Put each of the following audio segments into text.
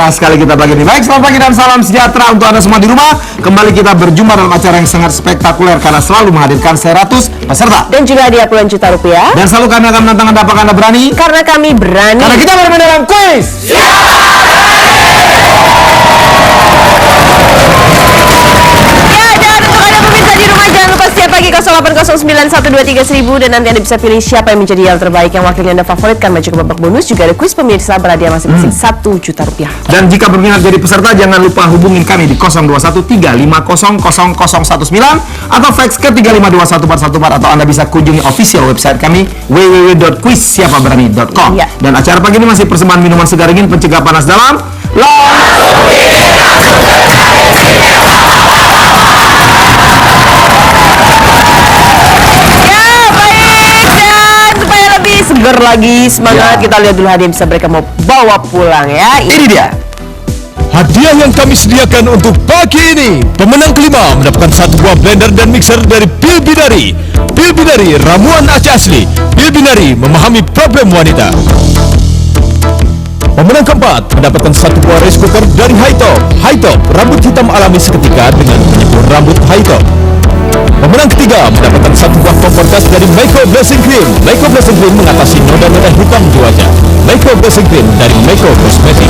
meriah sekali kita pagi ini. Baik, selamat pagi dan salam sejahtera untuk Anda semua di rumah. Kembali kita berjumpa dalam acara yang sangat spektakuler karena selalu menghadirkan 100 peserta dan juga hadiah puluhan juta rupiah. Dan selalu kami akan menantang Anda, apakah Anda berani? Karena kami berani. Karena kita bermain dalam kuis. Pagi 0809123000 dan nanti Anda bisa pilih siapa yang menjadi yang terbaik, yang wakilnya Anda favoritkan. Maju ke babak bonus, juga ada kuis pemirsa berhadiah masing-masing 1 juta rupiah. Dan jika berminat jadi peserta, jangan lupa hubungin kami di 0213500019 atau fax ke 3521414 atau Anda bisa kunjungi official website kami www.quizsiapaberani.com. Dan acara pagi ini masih persembahan minuman segar dingin pencegah panas dalam seger lagi, semangat. Kita lihat dulu hadiah yang bisa mereka mau bawa pulang ya. Ini dia hadiah yang kami sediakan untuk pagi ini. Pemenang kelima mendapatkan 1 buah blender dan mixer dari Pil Binari. Pil Binari, ramuan Aceh asli. Pil Binari, memahami problem wanita. Pemenang keempat mendapatkan 1 buah rice cooker dari Hightop. Hightop, rambut hitam alami seketika dengan penyembuh rambut Hightop. Pemenang ketiga mendapatkan 1 buah kompor gas dari Micro Blessing Cream. Micro Blessing Cream mengatasi noda-noda hitam di wajah. Micro Blessing Cream dari Micro Cosmetic.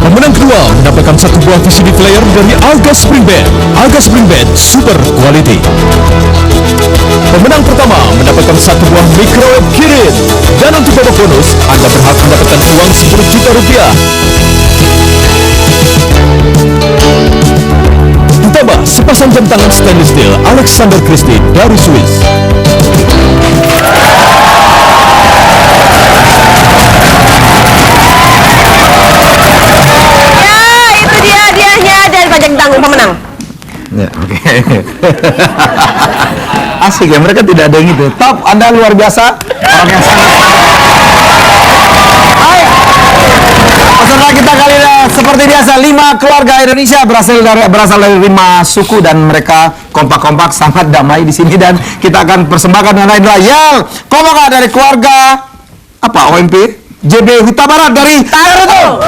Pemenang kedua mendapatkan 1 buah VCD player dari Alga Spring Bed. Alga Spring Bed super quality. Pemenang pertama mendapatkan 1 buah microwave Kirin. Dan untuk babak bonus, Anda berhak mendapatkan uang 10 juta rupiah. Ditambah sepasang jam tangan stainless steel Alexander Christie dari Swiss. Ya, itu dia hadiahnya dan pajak tanggung pemenang. Ya, oke. Asik ya, mereka tidak ada yang itu. Top, Anda luar biasa. Orang yang sangat. Baik. Peserta kita kali ini seperti biasa 5 keluarga Indonesia berasal dari 5 suku dan mereka kompak-kompak sangat damai di sini dan kita akan persembahkan dengan lain Yel Komaka dari keluarga apa OMP JB Huta Barat dari Taruto.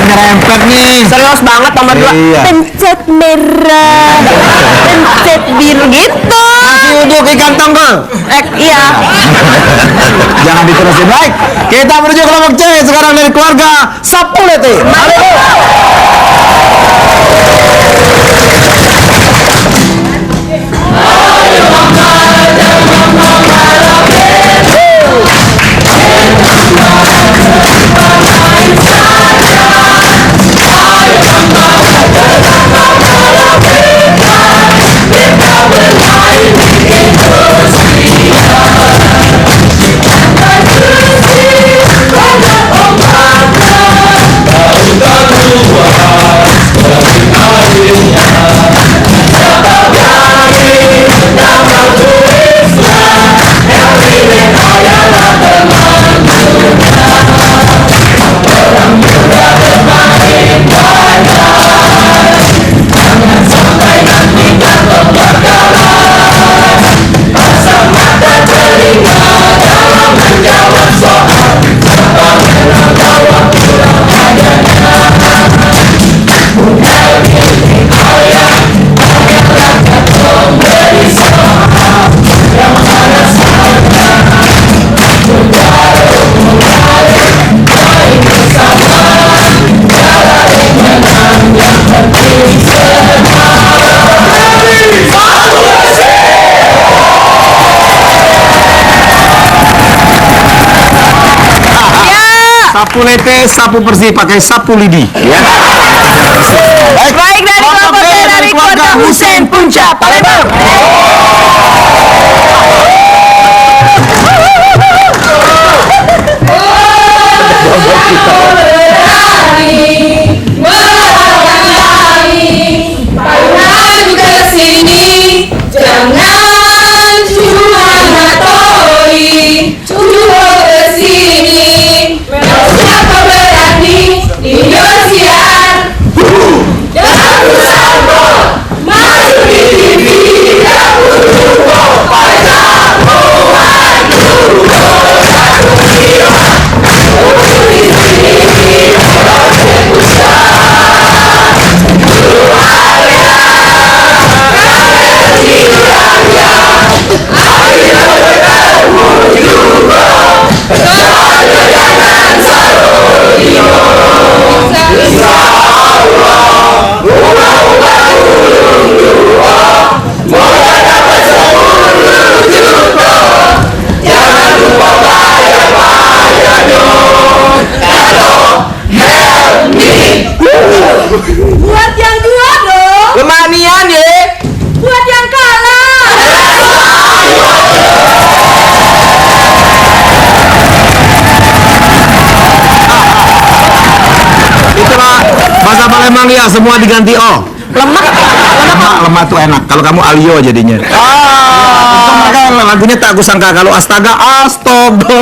Nyerempet nih. Serius banget nomor 2. Iya. Pencet merah. Pencet biru gitu. Masih uduk ikan tongkol. Iya. Jangan diterusin. Baik, kita menuju kelompok C sekarang dari keluarga Sapulete. Mari. Sapu lete, sapu bersih pakai sapu lidi. Ya. Baik dari kelompok B dari keluarga Husein Puncak Palembang. Jangan cuma ngatoi, cuma kesini. Siapa berani Indosiar? Jangan sampo, masuk di TV, dapur lupo, pasang maju. Di sini, orang buat yang juara dong. Kemanian ya. Buat yang kalah. Itulah bahasa Palembang ya, semua diganti O. Lemak tuh enak. Kalau kamu Alio jadinya. Itu mereka lagunya tak kusangka kalau astaga astogo.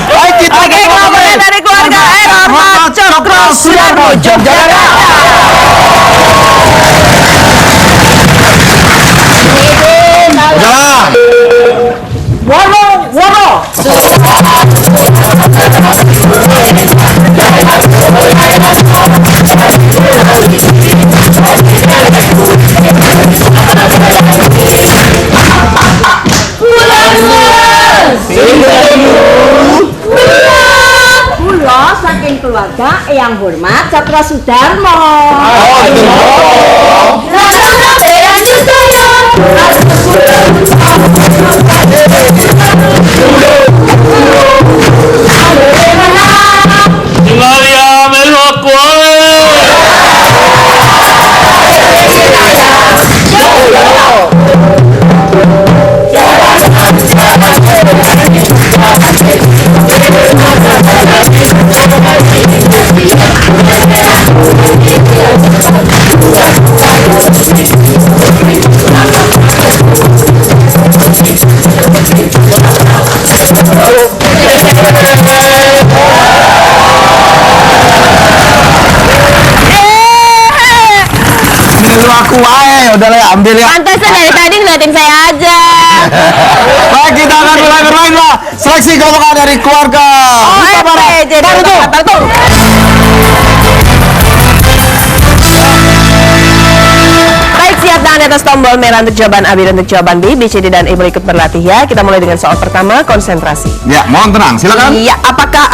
Baik, kita Oke, kelompok B dari keluarga Erma Cokro Sudarmo Yogyakarta. Udah. Wono. Kulo saking keluarga yang hormat Cokro Sudarmo. Rasa beran saya. Aku wae, udah lah ambil ya. Pantesan dari tadi ngeliatin saya aja. Baik, kita akan mulai bermain lah. Seleksi kelompok dari keluarga. OMP jadi Tartung. Baik, siap dan atas tombol merah untuk jawaban A, biru untuk jawaban B, B, C, D, dan E boleh ikut berlatih ya. Kita mulai dengan soal pertama, konsentrasi. Ya, mohon tenang, silakan. Iya, apakah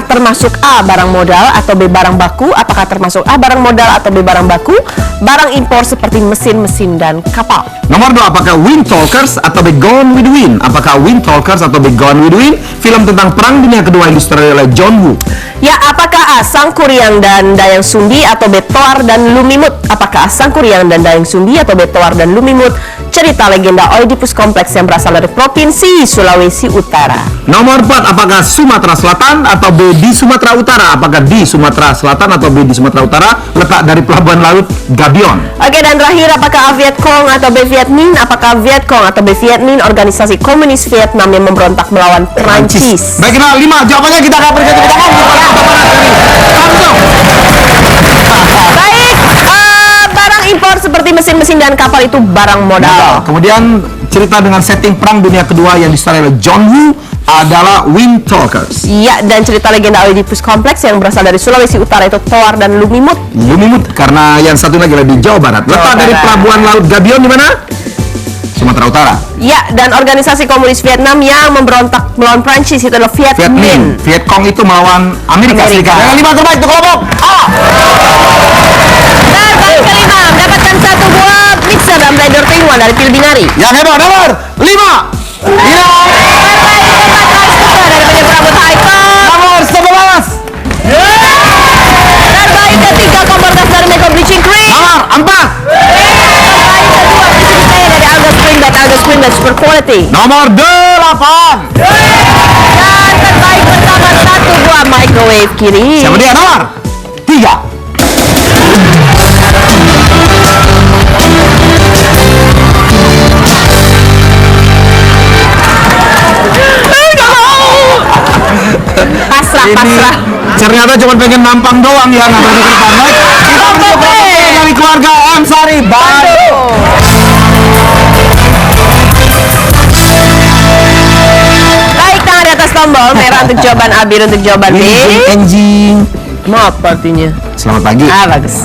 termasuk A barang modal atau B barang baku? Apakah termasuk A barang modal atau B barang baku? Barang impor seperti mesin-mesin dan kapal. Nomor 2, apakah Wind Talkers atau The Gone with the Wind? Apakah Wind Talkers atau The Gone with the Wind? Film tentang Perang Dunia Kedua yang disutradarai oleh John Woo. Ya, apakah A Sang Kuryang dan Dayang Sumbi atau B Toar dan Lumimut? Apakah A Sang Kuryang dan Dayang Sumbi atau B Toar dan Lumimut? Cerita legenda Oedipus Kompleks yang berasal dari Provinsi Sulawesi Utara. Nomor 4, apakah Sumatera Selatan atau B di Sumatera Utara? Apakah di Sumatera Selatan atau B di Sumatera Utara? Letak dari pelabuhan laut Gabion. Oke, dan terakhir, apakah A Viet Cong atau B Viet Minh? Apakah Viet Cong atau B Viet Minh organisasi komunis Vietnam yang memberontak melawan Perancis? Baiklah, 5 jawabannya kita akan berikan tepuk tangan kepada Baik, barang impor seperti mesin-mesin dan kapal itu barang modal. Kemudian cerita dengan setting Perang Dunia Kedua yang disutradarai oleh John Woo adalah Wind Talkers. Iya, dan cerita legenda Oedipus Kompleks yang berasal dari Sulawesi Utara itu Toar dan Lumimut. Lumimut, karena yang satu lagi ada di Jawa Barat. Letak dari pelabuhan laut Gabion di mana? Sumatera Utara. Ya, dan organisasi komunis Vietnam yang memberontak melawan Prancis itu adalah Viet Minh. Viet Cong itu melawan Amerika Serikat. Yang 5 terbaik untuk kelompok A. Dan bagi kelima mendapatkan 1 buah mixer dan blender 3-in-1 dari Pil Binari. Yang hebat nomor 5. Dari penyegur rambut Haiko Quality. Nomor 8. Dan terbaik bersama satu buah microwave kiri. Siapa dia? Nomor 3. Pasrah. Ternyata cuma pengen nampang doang ya, nggak ada ke depan. Baik, kita menuju kelompok dari keluarga M Sari Bandung. Baik, tangan di atas tombol. Merah untuk jawaban A, biru untuk jawaban B. Anjing. Maaf artinya. Selamat pagi. Bagus.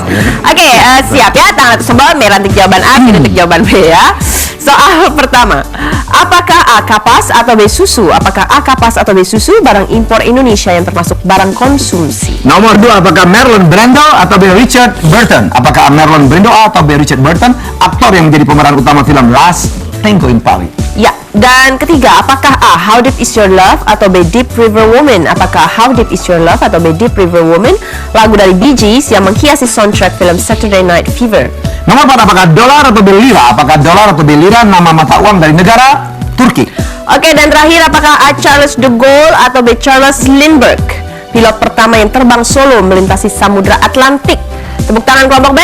Oke, siap ya. Tangan atas tombol. Merah untuk jawaban A, biru untuk jawaban B ya. Soal pertama. Apakah A kapas atau B susu? Apakah A kapas atau B susu barang impor Indonesia yang termasuk barang konsumsi? Nomor 2, apakah Marlon Brando atau B Richard Burton? Apakah Marlon Brando atau B Richard Burton, aktor yang menjadi pemeran utama film Last Tango in Paris? Ya, dan ketiga, apakah A. How Deep Is Your Love atau B. Deep River Woman? Apakah How Deep Is Your Love atau B. Deep River Woman lagu dari Bee Gees yang menghiasi soundtrack film Saturday Night Fever? Nomor 4, apakah dolar atau B lira? Apakah dolar atau B lira nama mata uang dari negara Turki? Oke, dan terakhir, apakah A. Charles de Gaulle atau B. Charles Lindbergh, pilot pertama yang terbang solo melintasi Samudra Atlantik? Tepuk tangan kelompok B.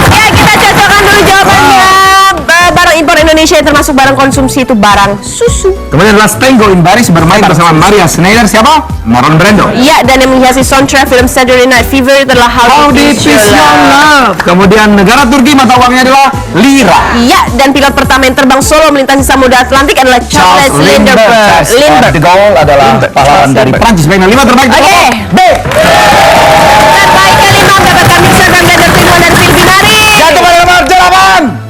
Ya, kita cocokkan dulu jawabannya. Barang impor Indonesia yang termasuk barang konsumsi itu barang susu. Kemudian Last Tango in Paris bermain bersama Maria Schneider. Siapa? Marlon Brando. Iya, dan yang menghiasi soundtrack film Saturday Night Fever adalah How Deep Is Your Love. Kemudian negara Turki mata uangnya adalah lira. Iya, dan pilot pertama yang terbang solo melintasi Samudra Atlantik adalah Charles Lindbergh. De Gaulle adalah pahlawan dari Prancis. Baik, 5 terbaik. Oke. B. Terbaik kelima mendapatkan mixer dan blender Filmon dan Filbinari. Jatuh pada nomor 8.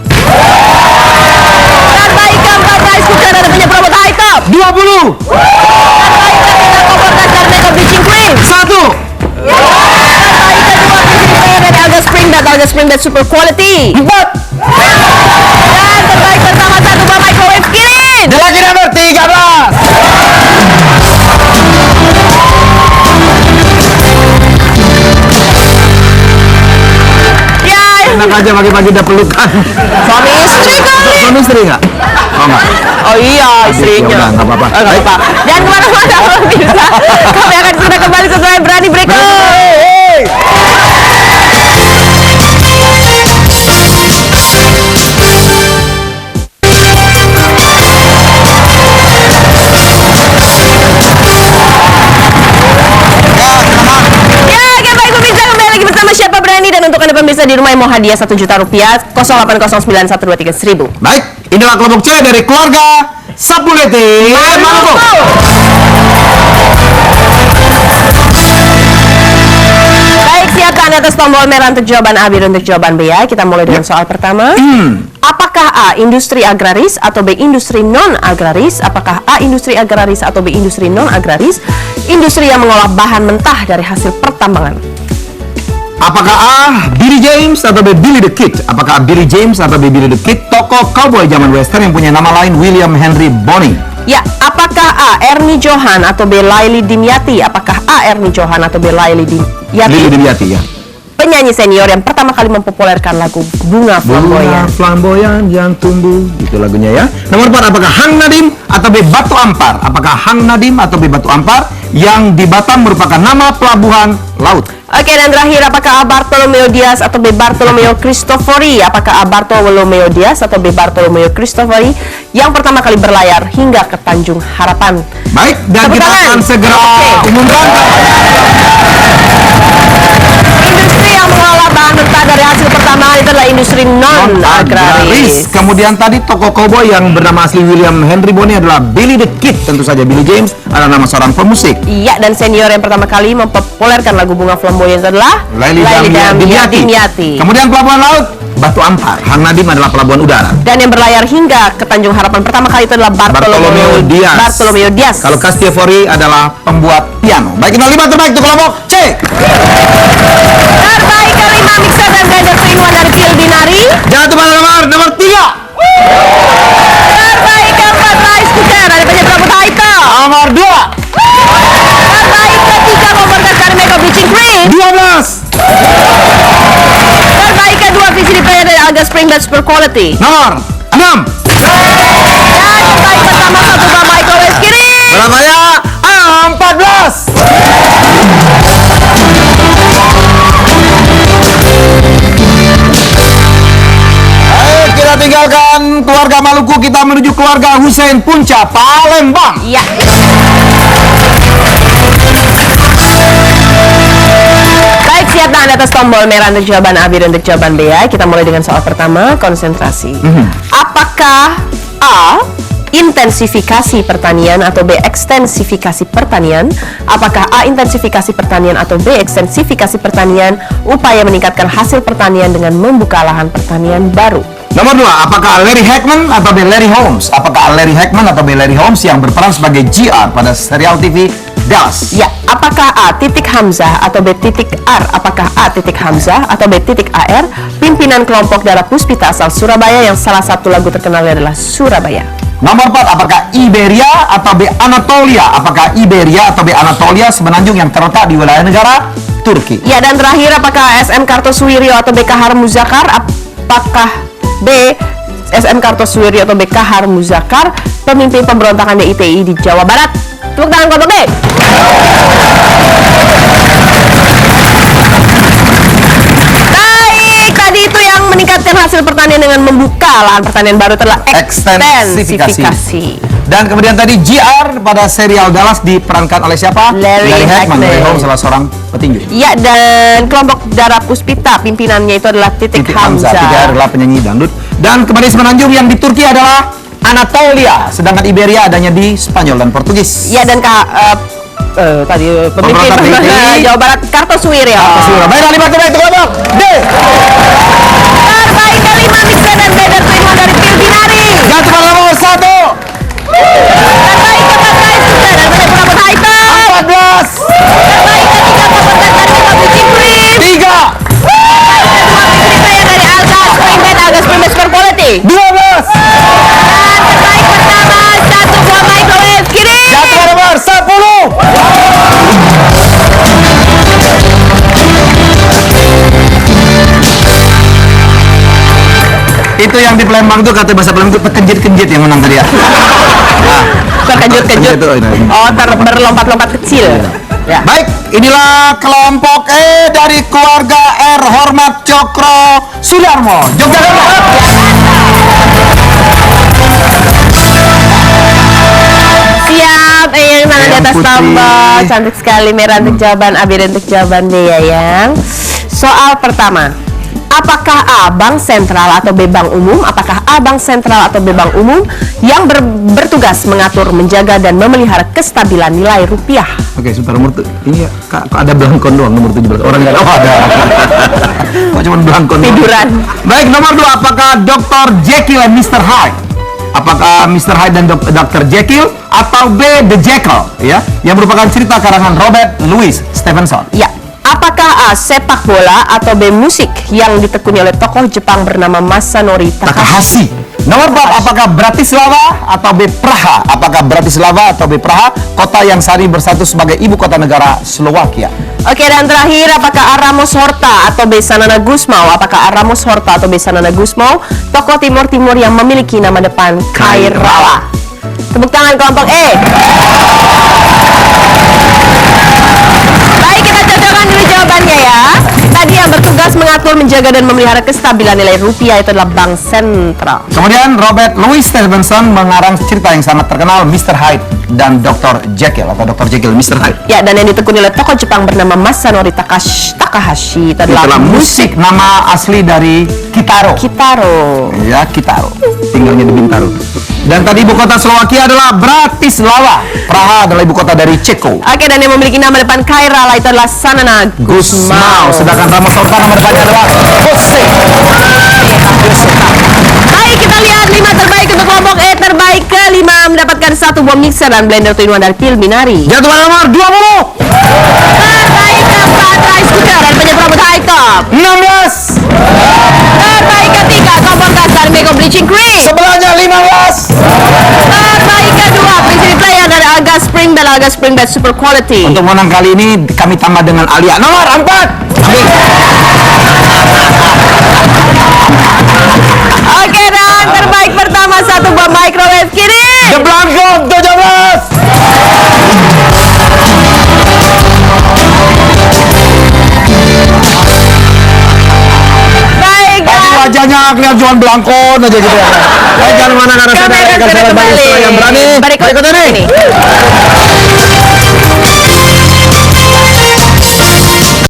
Terbaik keempat rice cooker dan punya robot high top. 20. Terbaik ketiga kompor gas dan makeup bleaching cream. 1. Terbaik kedua Filipina dan Alga Spring Bed Super Quality. 4. Dan terbaik bersama satu buah microwave Kirin. Dan lagi nomor 13. Ya, Enak aja pagi-pagi udah pelukan. suami istri kali. Suami istri nggak? Oh enggak. Oh iya, istrinya. Ya udah, nggak apa-apa. Nggak apa-apa. Dan kemana-mana pemirsa. Kami akan segera kembali setelah yang berani berikut. Ya, oke, baik pemirsa, kembali lagi bersama Siapa Berani. Dan untuk Anda pemirsa di rumah yang mau hadiah 1 juta rupiah, 0809123000. Baik, inilah kelompok C dari keluarga Sapuleti Maluku. Baik, siapkan atas tombol merah untuk jawaban A, biru untuk jawaban B ya. Kita mulai dengan soal pertama. Apakah A. Industri agraris atau B. Industri non-agraris? Apakah A. Industri agraris atau B. Industri non-agraris? Industri yang mengolah bahan mentah dari hasil pertambangan. Apakah A. Billy James atau B. Billy the Kid? Apakah A. Billy James atau B. Billy the Kid, tokoh cowboy zaman western yang punya nama lain William Henry Bonney? Ya, apakah A. Ernie Johan atau B. Laili Dimyati? Apakah A. Ernie Johan atau B. Laili Dimyati? Lili Dimyati ya. Penyanyi senior yang pertama kali mempopulerkan lagu Bunga Flamboyan. Flamboyan yang tumbuh, itu lagunya ya. Nomor 4, apakah Hang Nadim atau B. Batu Ampar? Apakah Hang Nadim atau B. Batu Ampar yang di Batam merupakan nama pelabuhan laut? Oke, dan terakhir, apakah A. Bartolomeo Diaz atau B. Bartolomeo Cristofori? Apakah A. Bartolomeo Diaz atau B. Bartolomeo Cristofori yang pertama kali berlayar hingga ke Tanjung Harapan? Baik, dan Tepuk kita tangan. akan segera umumkan. Industri yang mengolah bahan mentah dari hasil pertambangan itu adalah industri non-agraris. Kemudian tadi tokoh cowboy yang bernama asli William Henry Bonney adalah Billy the Kid. Tentu saja Billy James adalah nama seorang pemusik. Iya, dan senior yang pertama kali mempopulerkan lagu Bunga Flamboyan itu adalah Laili Dimyati. Kemudian pelabuhan laut Batu Ampar. Hang Nadim adalah pelabuhan udara. Dan yang berlayar hingga ke Tanjung Harapan pertama kali itu adalah Bartolomeo Diaz. Kalau Castiglione adalah pembuat piano. Baik, kita 5 terbaik untuk kelompok C. Terbaik kelima mixer dan blender Filmon dari Filbinari. Jatuh pada nomor 3. Terbaik keempat rice cooker dari penyanyi rambut hitam. Nomor 2. Terbaik ketiga kompor gas dari makeup bleaching cream. 12. Terbaik kedua visi di player dari Alga Alga Spring Bed Super Quality. Nomor 6. Dan yang baik pertama satu buah microwave kirim. Berapanya? 14. Ayo kita tinggalkan keluarga Maluku, kita menuju keluarga Hussein Punca, Palembang. Ya. Baik, siap tahan di atas tombol merah untuk jawaban A, biru untuk jawaban B ya. Kita mulai dengan soal pertama, konsentrasi. Apakah A, intensifikasi pertanian atau B, ekstensifikasi pertanian? Apakah A, intensifikasi pertanian atau B, ekstensifikasi pertanian, upaya meningkatkan hasil pertanian dengan membuka lahan pertanian baru? Nomor 2, apakah Larry Hackman atau B, Larry Holmes? Apakah Larry Hackman atau B, Larry Holmes yang berperan sebagai GR pada serial TV Dallas? Ya, apakah A, titik Hamzah atau B, titik R? Apakah A, titik Hamzah atau B, titik AR? Pimpinan kelompok darah Puspita asal Surabaya yang salah satu lagu terkenalnya adalah Surabaya. Nomor 4, apakah Iberia atau B, Anatolia? Apakah Iberia atau B, Anatolia semenanjung yang terletak di wilayah negara Turki? Ya, dan terakhir, apakah SM Kartosuwiryo atau B, Kahar Muzakar? Apakah B, SM Kartosuwiryo atau B, Kahar Muzakar, pemimpin pemberontakan DITI di Jawa Barat? Tepuk tangan kelompok B. Baik, tadi itu yang meningkatkan hasil pertanian dengan membuka lahan pertanian baru adalah ekstensifikasi. Dan kemudian tadi GR pada serial Dallas diperankan oleh siapa? Larry Hackman. Larry Holmes salah seorang petinju. Ya, dan kelompok darah Puspita pimpinannya itu adalah titik Hamzah. Tiga adalah penyanyi dangdut. Dan kembali semenanjung yang di Turki adalah Anatolia, sedangkan Iberia adanya di Spanyol dan Portugis. Ya, dan tadi pemimpin DITI Jawa Barat Kartosuwiryo. Baiklah, 5 terbaik untuk kelompok D. Terbaik kelima Mixer dan Beda Twin dari Pilbinari. Jatuh pada nomor 1. Terbaik keempat guys Sudah dan Beda Prabot Haito. 14. Terbaik ketiga keempat dari Public Increase. 3. Kedua Mixer Player dari Alga Spring Bed Super Quality. 12. Dan terbaik pertama satu buah microwave kirim. Jatuh pada nomor 10. Itu yang di Palembang tuh kata bahasa Palembang itu terkenjit-kenjit yang menang tadi ya. Nah, Terkejut-kejut. Oh, berlompat-lompat kecil. Ya. baik, inilah kelompok E dari keluarga R. Hormat Cokro Sudarmo, Yogyakarta. Siap, yang tangan di atas Putri. tombol. Cantik sekali, merah untuk jawaban A, biru untuk jawaban B ya, yang. Soal pertama. Apakah A, bank sentral atau B, bank umum? Apakah A, bank sentral atau B, bank umum yang bertugas mengatur, menjaga, dan memelihara kestabilan nilai rupiah? Oke, sebentar, nomor ini ya, kok ada belangkon doang nomor 17. Orang nggak ada. Oh, ada. Kok cuma belangkon doang? Tiduran. Baik, nomor 2, apakah Dr. Jekyll dan Mr. Hyde? Apakah Mr. Hyde dan Dr. Jekyll atau B, The Jekyll ya, yang merupakan cerita karangan Robert Louis Stevenson? Ya. Apakah A, sepak bola atau B, musik yang ditekuni oleh tokoh Jepang bernama Masanori Takahashi? Nomor 4, apakah Bratislava atau B, Praha? Apakah Bratislava atau B, Praha, kota yang saat ini bersatu sebagai ibu kota negara Slovakia? Oke, dan terakhir, apakah A, Ramos Horta atau B, Sanana Gusmao? Apakah A, Ramos Horta atau B, Sanana Gusmao, tokoh Timur-Timur yang memiliki nama depan Kairala? Tepuk tangan kelompok E. Baik, kita cocokkan dulu jawabannya ya. Tadi yang bertugas mengatur, menjaga, dan memelihara kestabilan nilai rupiah itu adalah bank sentral. Kemudian Robert Louis Stevenson mengarang cerita yang sangat terkenal Mr. Hyde dan Dr. Jekyll atau Dr. Jekyll Mr. Hyde. Ya, dan yang ditekuni oleh tokoh Jepang bernama Masanori Takahashi itu adalah Itulah musik, nama asli dari Kitaro. Kitaro. Ya, Kitaro. Tinggalnya di Bintaro. Dan tadi ibu kota Slovakia adalah Bratislava. Praha adalah ibu kota dari Ceko. Oke, dan yang memiliki nama depan Kairala itu adalah Sanana Gusmao. Sedangkan Ramos Horta nama depannya adalah Jose. Baik, kita lihat 5 terbaik untuk kelompok E. Terbaik ke-5 mendapatkan 1 buah mixer dan blender Twin dari Pilbinari. Jatuh pada nomor 20. Terbaik ke-4 rice cooker dan penyemprot high top. 16. Terbaik ke-3 kompor gas dari Meko Bleaching Cream. Sebelahnya 15. Terbaik ke-2 PCB player dari Alga Spring dan Alga Spring Bed Super Quality. Untuk menang kali ini kami tambah dengan Alia. Nomor 4. Oke, dan terbaik pertama satu buah microwave kini. The Blanco 17. Baik, Tapi dan wajahnya kelihatan cuma belangkon aja gitu ya. Jangan mana karena saya kamera akan sudah saya bagi kembali. yang berani. Berikut ini.